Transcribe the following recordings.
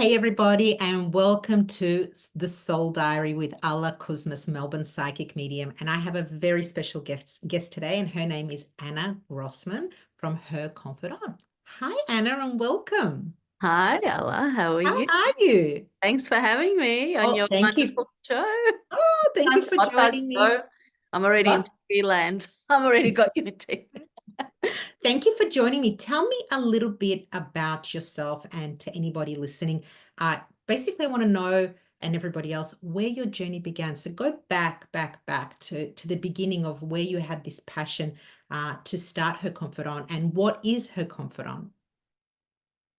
Hey everybody, and welcome to the Soul Diary with Alla Melbourne psychic medium. And I have a very special guest today, and her name is Alla Grosman from her Confidant. Hi Anna, and welcome. Hi, Ella. How are How you? are you? Thanks for having me on Oh, your thank you. wonderful show. Oh, thank you Nice for podcast joining me. show. I'm already in What? TV land. I'm already got you in TV. Thank you for joining me. Tell me a little bit about yourself and to anybody listening. Basically, I want to know, and everybody else, where your journey began. So go back to the beginning of where you had this passion to start Her Confidant, and what is Her Confidant?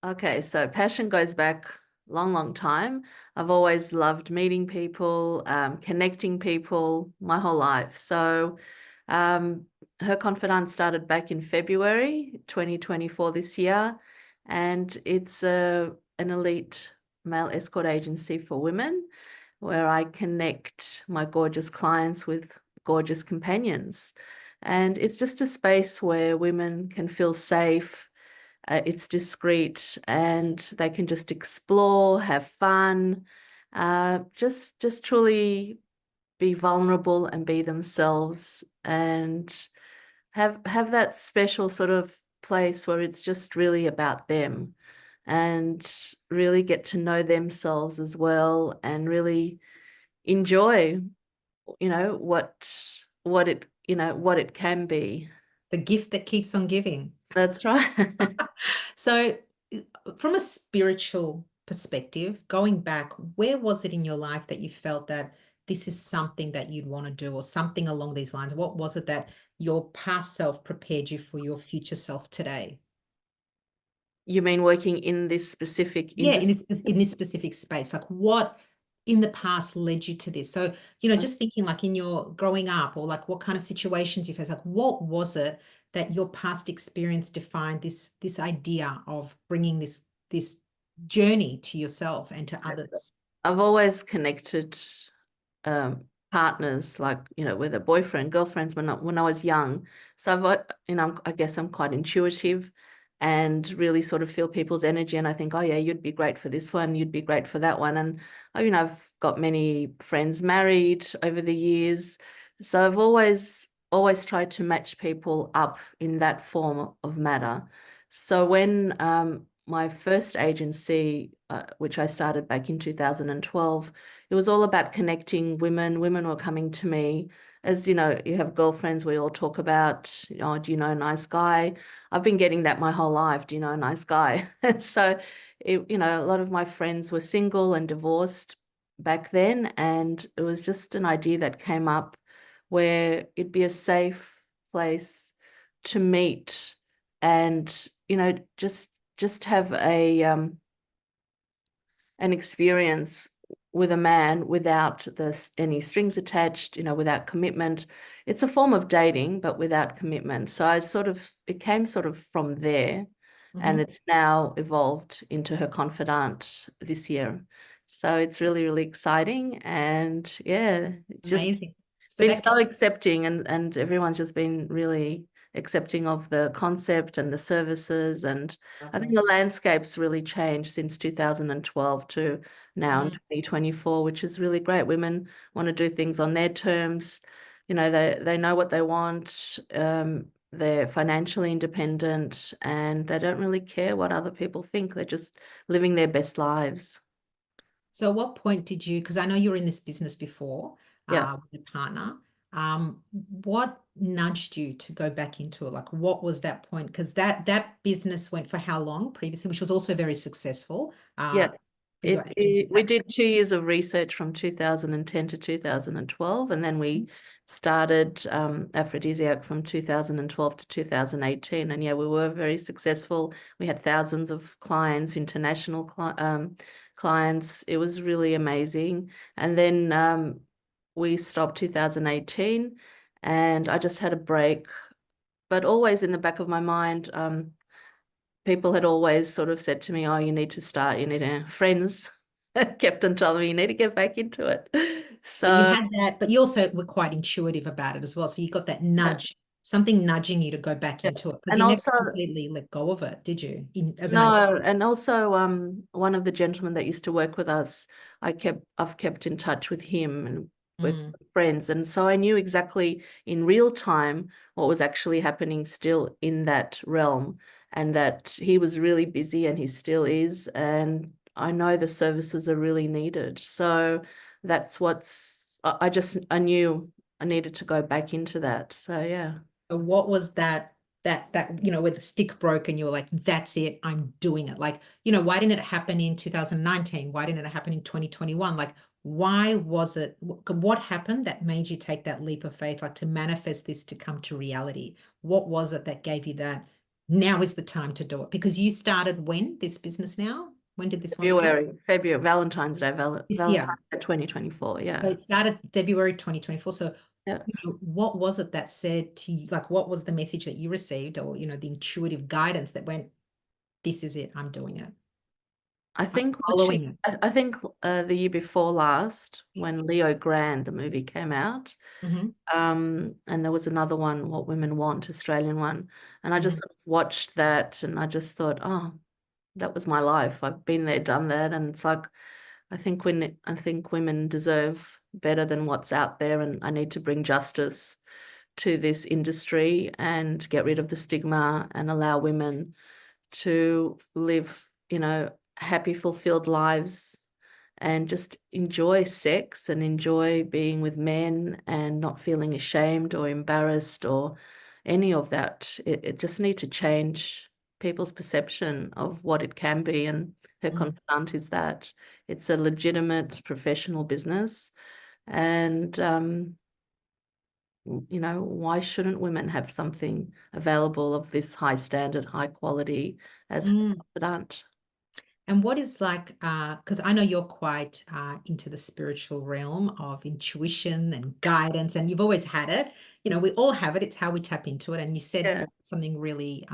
Okay, so passion goes back long, long time. I've always loved meeting people, connecting people my whole life. So um, Her Confidant started back in February 2024 this year, and it's an elite male escort agency for women where I connect my gorgeous clients with gorgeous companions. And it's just a space where women can feel safe, it's discreet, and they can just explore, have fun, just truly be vulnerable and be themselves, and have that special sort of place where it's just really about them, and really get to know themselves as well, and really enjoy, what it can be. The gift that keeps on giving. That's right. So, from a spiritual perspective, going back, where was it in your life that you felt that this is something that you'd want to do, or something along these lines? What was it that your past self prepared you for your future self today? You mean working in this specific Yeah, industry? in this specific space, like what in the past led you to this? So, just thinking like in your growing up, or like what kind of situations you faced, like what was it that your past experience defined this idea of bringing this journey to yourself and to others? I've always connected partners, like, whether boyfriend, girlfriends, when I was young. So I guess I'm quite intuitive and really sort of feel people's energy. And I think, oh yeah, you'd be great for this one, you'd be great for that one. And I've got many friends married over the years. So I've always tried to match people up in that form of matter. So when my first agency, which I started back in 2012, it was all about connecting women. Women were coming to me. As you have girlfriends, we all talk about, do you know a nice guy? I've been getting that my whole life. Do you know a nice guy? So, a lot of my friends were single and divorced back then. And it was just an idea that came up where it'd be a safe place to meet, and, just have an experience with a man without any strings attached, without commitment. It's a form of dating, but without commitment. So it came sort of from there, and Mhm. it's now evolved into Her Confidant this year. So it's really, really exciting. And yeah, it's just Amazing. So been that so accepting, and everyone's just been really accepting of the concept and the services. And I think lovely. the landscape's really changed since 2012 to now in Mm. 2024, which is really great. Women want to do things on their terms. They know what they want. They're financially independent, and they don't really care what other people think. They're just living their best lives. So at what point did you, because I know you were in this business before, Yeah. with a partner, what nudged you to go back into it? Like what was that point? Because that business went for how long previously, which was also very successful, Yeah. for your agency. We did 2 years of research from 2010 to 2012, and then we started Aphrodisiac from 2012 to 2018. And yeah, we were very successful. We had thousands of clients, international clients. It was really amazing. And then we stopped 2018, and I just had a break. But always in the back of my mind, people had always sort of said to me, oh, you need to start, friends kept on telling me you need to get back into it. So you So had that, but you also were quite intuitive about it as well. So you got that nudge something nudging you to go back Yeah. into it because And you never also, completely let go of it, did you? As an agent. no, and also one of the gentlemen that used to work with us, I've kept in touch with him and we're Mm. friends. And so I knew exactly in real time what was actually happening still in that realm, and that he was really busy and he still is. And I know the services are really needed. So that's I knew I needed to go back into that. So yeah. So what was that where the stick broke and you were like, that's it, I'm doing it. Like, why didn't it happen in 2019? Why didn't it happen in 2021? Like, why was it, what happened that made you take that leap of faith, like to manifest this to come to reality? What was it that gave you that now is the time to do it? Because you started when this business now? When did this one begin? February, Valentine's Day, This year. Valentine's Day 2024. So Yeah. it started February 2024. So Yeah. what was it that said to you, like, what was the message that you received, or, the intuitive guidance that went, this is it, I'm doing it, I I'm think following it. I think the year before last, when Leo Grand, the movie came out, Hmm. and there was another one, What Women Want, Australian one, and I just Hmm. sort of watched that, and I just thought, oh, that was my life. I've been there, done that, and it's like I think women deserve better than what's out there, and I need to bring justice to this industry and get rid of the stigma and allow women to live, happy, fulfilled lives and just enjoy sex and enjoy being with men and not feeling ashamed or embarrassed or any of that. It just need to change people's perception of what it can be. And her confidant is that it's a legitimate professional business. And, why shouldn't women have something available of this high standard, high quality as her Mm. confidant? And what is like, because I know you're quite into the spiritual realm of intuition and guidance, and you've always had it. We all have it. It's how we tap into it. And you said Yeah. something really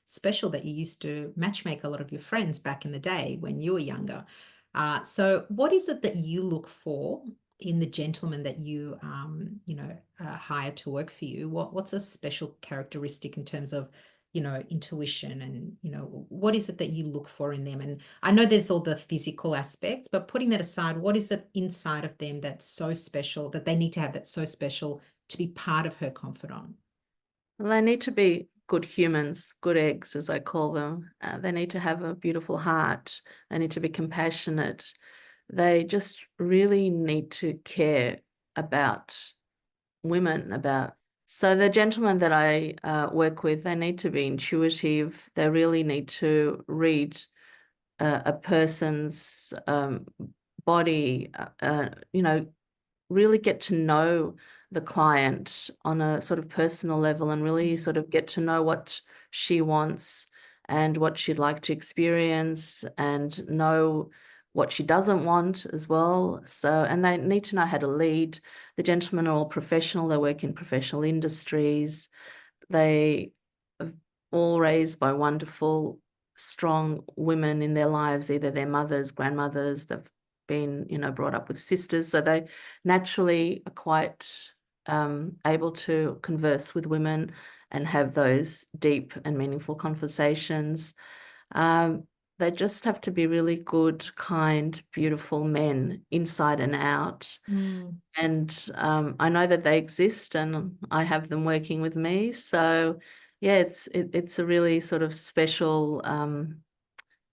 special that you used to matchmake a lot of your friends back in the day when you were younger. So what is it that you look for in the gentleman that you, hire to work for you? What's a special characteristic in terms of intuition, and what is it that you look for in them? And I know there's all the physical aspects, but putting that aside, what is it inside of them that's so special that they need to have, that's so special to be part of her confidant? Well, they need to be good humans, good eggs, as I call them. They need to have a beautiful heart. They need to be compassionate. They just really need to care about women, about. So the gentlemen that I work with, they need to be intuitive. They really need to read a person's body, really get to know the client on a sort of personal level and really sort of get to know what she wants and what she'd like to experience and know what she doesn't want as well. So, and they need to know how to lead. The gentlemen are all professional, they work in professional industries. They are all raised by wonderful, strong women in their lives, either their mothers, grandmothers, they've been, brought up with sisters. So they naturally are quite able to converse with women and have those deep and meaningful conversations. Um, they just have to be really good, kind, beautiful men inside and out. Mm. And I know that they exist and I have them working with me. So yeah, it's a really sort of special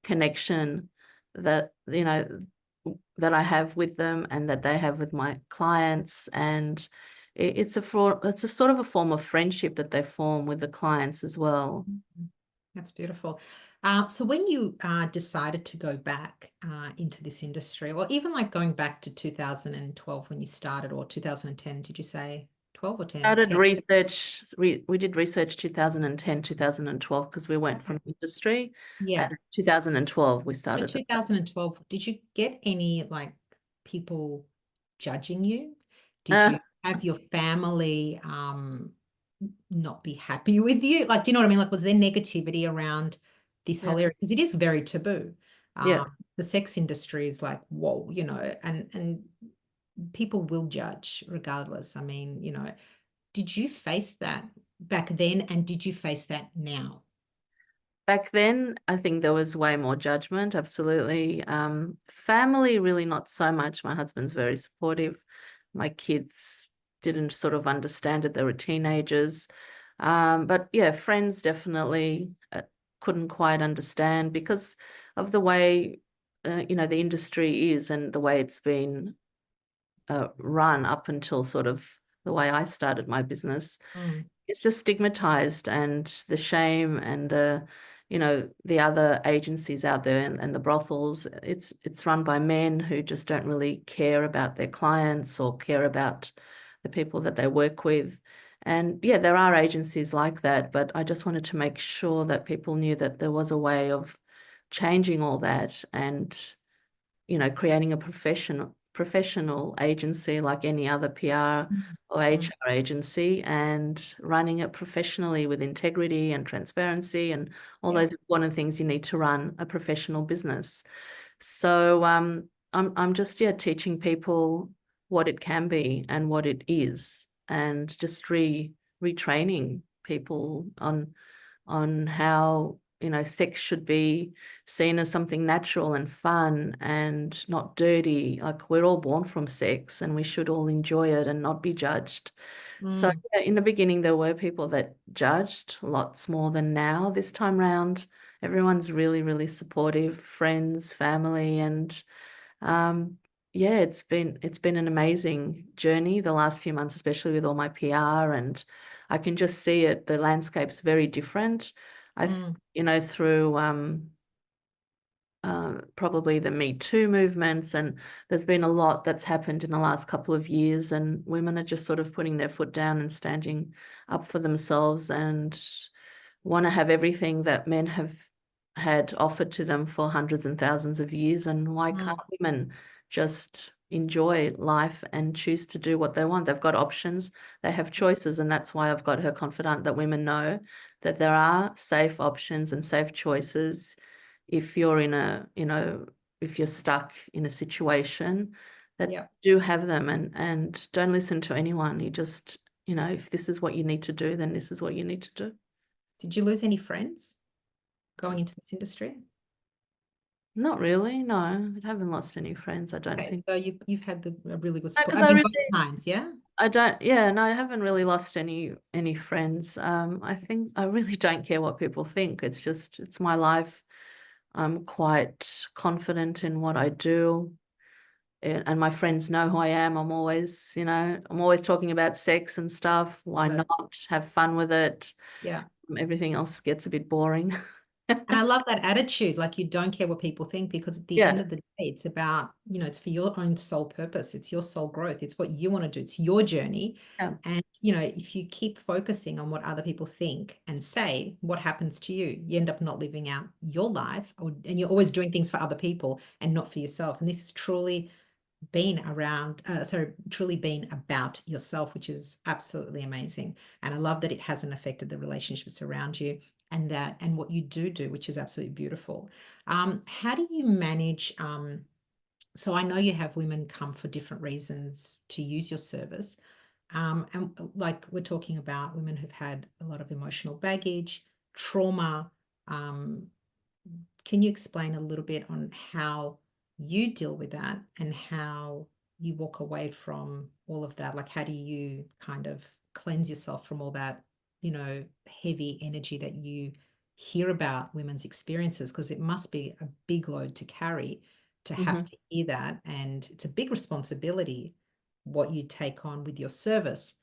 connection that, that I have with them and that they have with my clients. And it's a sort of a form of friendship that they form with the clients as well. That's beautiful. So when you decided to go back into this industry, or even like going back to 2012 when you started, or 2010, did you say 12 or 10? Started 10. research, we did research 2010, 2012 because we went Okay. from industry. And Yeah. 2012 we So started. 2012, did you get any like people judging you? Did Uh, you have your family not be happy with you? Like, do you know what I mean? Like, was there negativity around this yeah, whole area? Because it is very taboo. yeah. The sex industry is like, whoa, and people will judge regardless. I mean, did you face that? back then, and did you face that now? Back then, I think there was way more judgment, absolutely. Family, really not so much. My husband's very supportive. My kids didn't sort of understand it. They were teenagers. But yeah, friends definitely couldn't quite understand because of the way, the industry is and the way it's been run up until sort of the way I started my business. Mm, It's just stigmatized, and the shame and the other agencies out there, and the brothels, it's run by men who just don't really care about their clients or care about the people that they work with. And yeah, there are agencies like that, but I just wanted to make sure that people knew that there was a way of changing all that and creating a professional agency like any other PR or mm, HR agency, and running it professionally with integrity and transparency and all yeah. those important things you need to run a professional business. So I'm just teaching people what it can be and what it is, and just retraining people on how sex should be seen as something natural and fun and not dirty. Like, we're all born from sex and we should all enjoy it and not be judged. So Mm. yeah, in the beginning there were people that judged lots more than now. This time round, everyone's really, really supportive, friends, family, and um, yeah, it's been an amazing journey the last few months, especially with all my PR, and I can just see it. The landscape's very different. Mm. Through probably the Me Too movements, and there's been a lot that's happened in the last couple of years, and women are just sort of putting their foot down and standing up for themselves and want to have everything that men have had offered to them for hundreds and thousands of years. And why can't Mm. women just enjoy life and choose to do what they want? They've got options, they have choices, and that's why I've got her confidant, that women know that there are safe options and safe choices if you're if you're stuck in a situation, that Yeah. do have them, and don't listen to anyone. You just, if this is what you need to do, then this is what you need to do. Did you lose any friends going into this industry? Not really, no. I haven't lost any friends, I don't Okay, think. so you've had a really good support. Because I mean, both times, yeah? I don't, yeah, no, I haven't really lost any friends. I think I really don't care what people think. It's my life. I'm quite confident in what I do. And my friends know who I am. I'm always talking about sex and stuff. Why Love it. not have fun with it? Yeah. Everything else gets a bit boring. And I love that attitude, like you don't care what people think, because at the end Yeah, of the day, it's about, it's for your own soul purpose. It's your soul growth. It's what you want to do. It's your journey. yeah, And, if you keep focusing on what other people think and say, what happens to you? You end up not living out your life, and you're always doing things for other people and not for yourself. And this is truly been about yourself, which is absolutely amazing. And I love that it hasn't affected the relationships around you, and what you do, which is absolutely beautiful. How do you manage? So I know you have women come for different reasons to use your service. And like we're talking about women who've had a lot of emotional baggage, trauma. Um, can you explain a little bit on how you deal with that and how you walk away from all of that? Like, how do you kind of cleanse yourself from all that, heavy energy that you hear about women's experiences? Because it must be a big load to carry to have hmm to hear that. And it's a big responsibility what you take on with your service,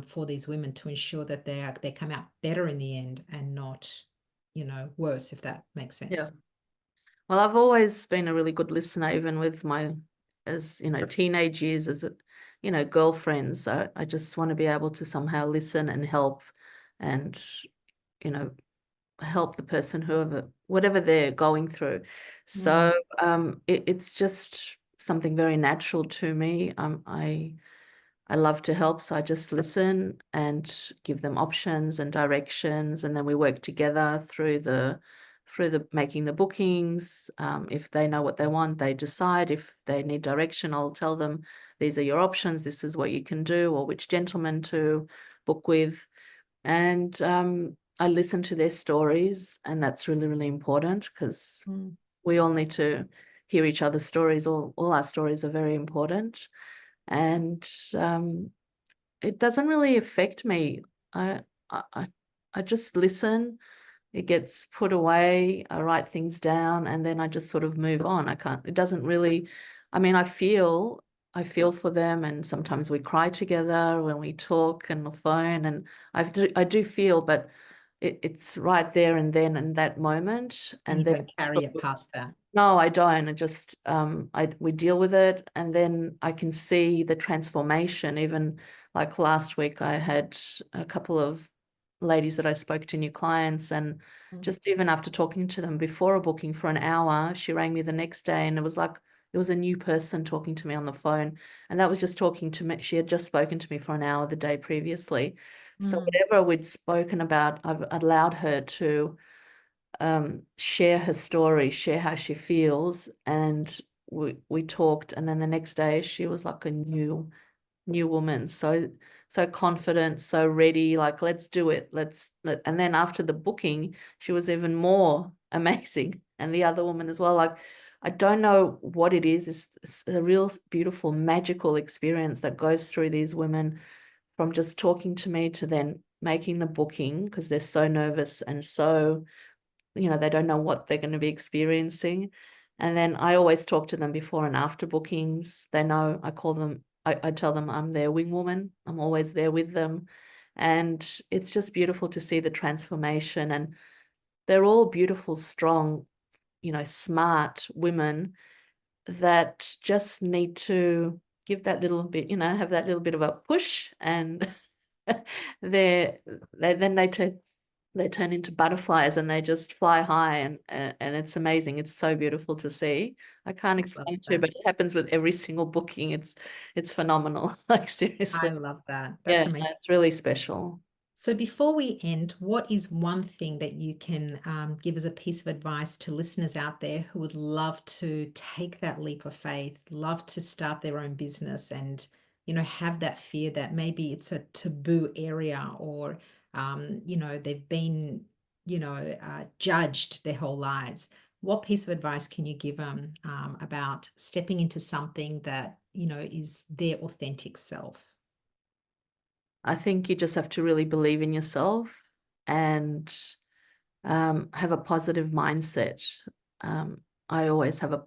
for these women to ensure that they come out better in the end and not, worse, if that makes yeah. sense. Well, I've always been a really good listener, even with teenage years as girlfriends. I just want to be able to somehow listen and help, and you know, help the person, whatever they're going through. Mm, So it's just something very natural to me. I love to help, so I just listen and give them options and directions, and then we work together through the making the bookings. If they know what they want, they decide. If they need direction, I'll tell them these are your options. This is what you can do, or which gentleman to book with. And I listen to their stories, and that's really, really important because Mm. we all need to hear each other's stories. All our stories are very important. And it doesn't really affect me. I, I, I I just listen. It gets put away. I write things down, and then I just sort of move on. I can't. It doesn't really. I mean, I feel for them, and sometimes we cry together when we talk on the phone, and I do feel, but it's right there and then in that moment, And and you then don't carry it past that. no, I don't. I just we deal with it, and then I can see the transformation. Even like last week, I had a couple of ladies that I spoke to, new clients, and Mm. just even after talking to them before a booking for an hour, she rang me the next day, and it was like it was a new person talking to me on the phone, and that was just talking to me. She had just spoken to me for an hour the day previously, so Mm. whatever we'd spoken about, I've allowed her to share her story, share how she feels, and we talked, and then the next day she was like a new woman, so confident, so ready, like let's do it, and then after the booking, she was even more amazing, and the other woman as well. Like I don't know what it is. It's a real beautiful, magical experience that goes through these women from just talking to me to then making the booking because they're so nervous and so they don't know what they're going to be experiencing. And then I always talk to them before and after bookings. They know I call them, I tell them I'm their wing woman. I'm always there with them. And it's just beautiful to see the transformation. And they're all beautiful, strong, smart women that just need to give that little bit, have that little bit of a push and they're, then they turn into butterflies and they just fly high and it's amazing. It's so beautiful to see. I can't I love explain to you, that. but it happens with every single booking. It's phenomenal. Like I seriously. love that. Yeah, That's amazing. it's really special. So before we end, what is one thing that you can give as a piece of advice to listeners out there who would love to take that leap of faith, love to start their own business and, have that fear that maybe it's a taboo area or, they've been, judged their whole lives. What piece of advice can you give them about stepping into something that, is their authentic self? I think you just have to really believe in yourself and have a positive mindset. Um, I've always had a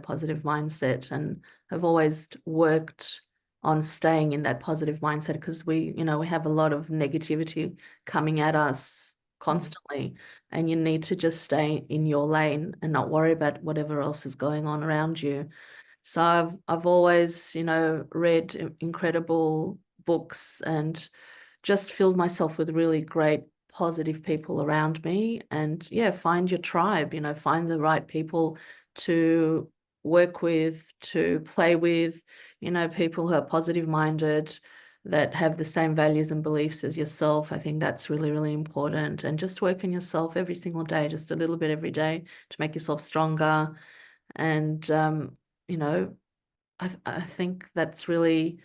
positive mindset, and I've always worked on staying in that positive mindset because we have a lot of negativity coming at us Mm. constantly, and you need to just stay in your lane and not worry about whatever else is going on around you. So I've always, read incredible books and just filled myself with really great positive people around me. And yeah, find your tribe, find the right people to work with, to play with, people who are positive minded, that have the same values and beliefs as yourself. I think that's really, really important. And just work on yourself every single day, just a little bit every day to make yourself stronger. And, you know, I think that's really,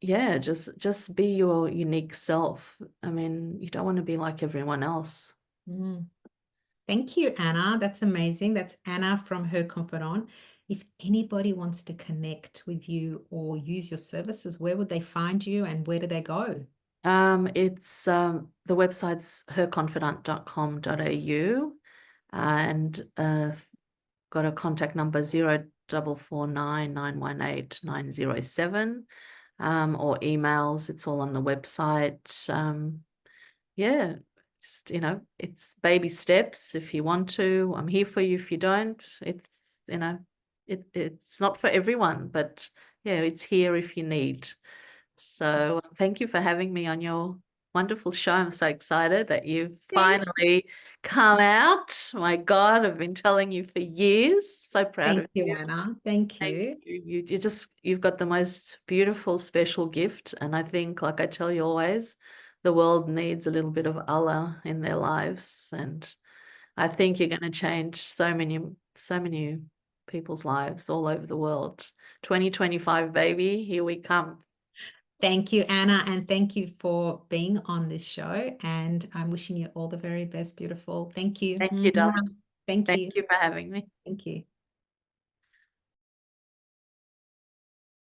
yeah, just be your unique self. I mean, you don't want to be like everyone else. Mm. Thank you, Anna. That's amazing. That's Anna from Her Confidant. If anybody wants to connect with you or use your services, where would they find you and where do they go? It's the website's herconfidant.com.au, and got a contact number 0449918907, or emails. It's all on the website. Yeah, it's baby steps. If you want to, I'm here for you. If you don't, it's not for everyone, but yeah, it's here if you need. So thank you for having me on your wonderful show. I'm so excited that you've Thank, finally come out. My God, I've been telling you for years. So proud thank of you, you. Anna. Thank Thank you. you. You've got the most beautiful, special gift. And I think, like I tell you always, the world needs a little bit of Allah in their lives. And I think you're going to change so many people's lives all over the world. 2025, baby, here we come. Thank you, Anna, and thank you for being on this show. And I'm wishing you all the very best, beautiful. Thank you. Thank you, darling. Thank Thank you. you for having me. Thank you.